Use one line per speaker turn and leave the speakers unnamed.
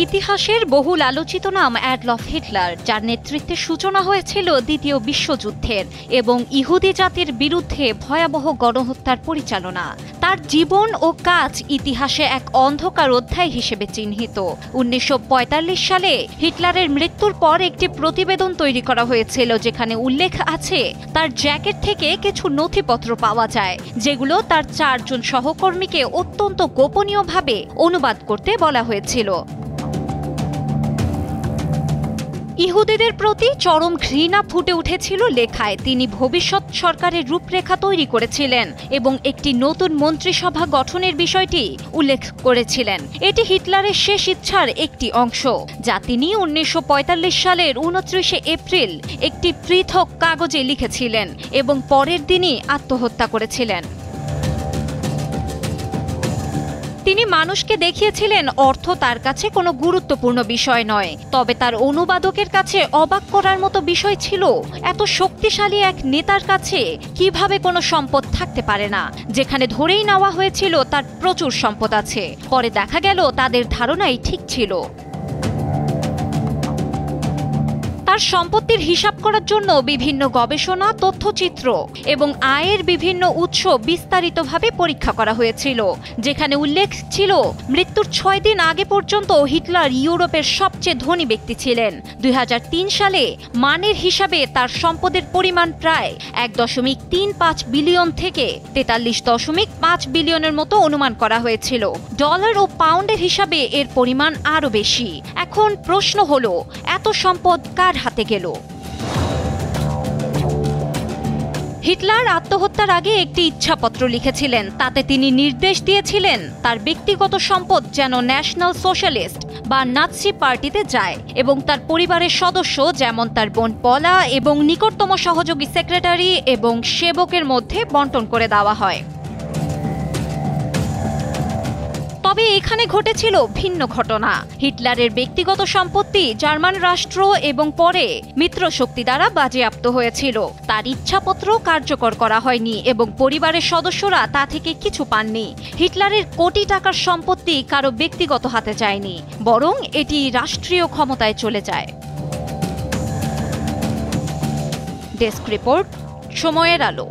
ইতিহাসের বহুল আলোচিত নাম অ্যাডলফ হিটলার, যার নেতৃত্বে সূচনা হয়েছিল দ্বিতীয় বিশ্বযুদ্ধের এবং ইহুদি জাতির বিরুদ্ধে ভয়াবহ গণহত্যার পরিচালনা। তার জীবন ও কাজ ইতিহাসে এক অন্ধকার অধ্যায় হিসেবে চিহ্নিত। 1945 সালে হিটলারের মৃত্যুর পর একটি প্রতিবেদন তৈরি করা হয়েছিল, যেখানে উল্লেখ আছে তার জ্যাকেট থেকে কিছু নথিপত্র পাওয়া যায়, যেগুলো তার 4 জন সহকর্মীকে অত্যন্ত গোপনীয়ভাবে অনুবাদ করতে বলা হয়েছিল। ইহুদিদের প্রতি চরম ঘৃণা ফুটে উঠেছিল লেখায়। তিনি ভবিষ্যৎ সরকারের রূপরেখা তৈরি করেছিলেন এবং একটি নতুন মন্ত্রিসভা গঠনের বিষয়টি উল্লেখ করেছিলেন। এটি হিটলারের শেষ ইচ্ছার একটি অংশ, যা তিনি 1945 সালের 29 এপ্রিল একটি পৃথক কাগজে লিখেছিলেন এবং পরের দিনই আত্মহত্যা করেছিলেন। তিনি মানুষকে দেখিয়েছিলেন অর্থ তার কাছে কোনো গুরুত্বপূর্ণ বিষয় নয়, তবে তার অনুবাদকের কাছে অবাক করার মতো বিষয় ছিল এত শক্তিশালী এক নেতার কাছে কিভাবে কোনো সম্পদ থাকতে পারে না, যেখানে ধরেই নেওয়া হয়েছিল তার প্রচুর সম্পদ আছে। পরে দেখা গেল তাদের ধারণাই ঠিক ছিল। তার সম্পত্তির হিসাব করার জন্য বিভিন্ন গবেষণা, তথ্যচিত্র এবং আয়ের বিভিন্ন উৎস বিস্তারিতভাবে পরীক্ষা করা হয়েছিল, যেখানে উল্লেখ ছিল মৃত্যুর 6 দিন আগে পর্যন্ত হিটলার ইউরোপের সবচেয়ে ধনী ব্যক্তি ছিলেন। 2003 সালে মানের হিসাবে তার সম্পদের পরিমাণ প্রায় 1.35 বিলিয়ন থেকে 43.5 বিলিয়নের মতো অনুমান করা হয়েছিল। ডলার ও পাউন্ডের হিসাবে এর পরিমাণ আরও বেশি। এখন প্রশ্ন হলো, এত সম্পদ কার হাতে গেল? হিটলার আত্মহত্যার আগে একটি ইচ্ছাপত্র লিখেছিলেন। তাতে তিনি নির্দেশ দিয়েছিলেন তার ব্যক্তিগত সম্পদ যেন ন্যাশনাল সোশ্যালিস্ট বা নাৎসি পার্টিতে যায় এবং তার পরিবারের সদস্য, যেমন তার বোন পলা এবং নিকটতম সহযোগী সেক্রেটারি এবং সেবকের মধ্যে বণ্টন করে দেওয়া হয়। তবে এখানে ঘটেছিল ভিন্ন ঘটনা। হিটলারের ব্যক্তিগত সম্পত্তি জার্মান রাষ্ট্র এবং পরে মিত্রশক্তি দ্বারা বাজেয়াপ্ত হয়েছিল। তার ইচ্ছাপত্র কার্যকর করা হয়নি এবং পরিবারের সদস্যরা তা থেকে কিছু পাননি। হিটলারের কোটি টাকার সম্পত্তি কারো ব্যক্তিগত হাতে যায়নি, বরং এটি রাষ্ট্রীয় ক্ষমতায় চলে যায়। ডেস্ক রিপোর্ট, সময়ের আলো।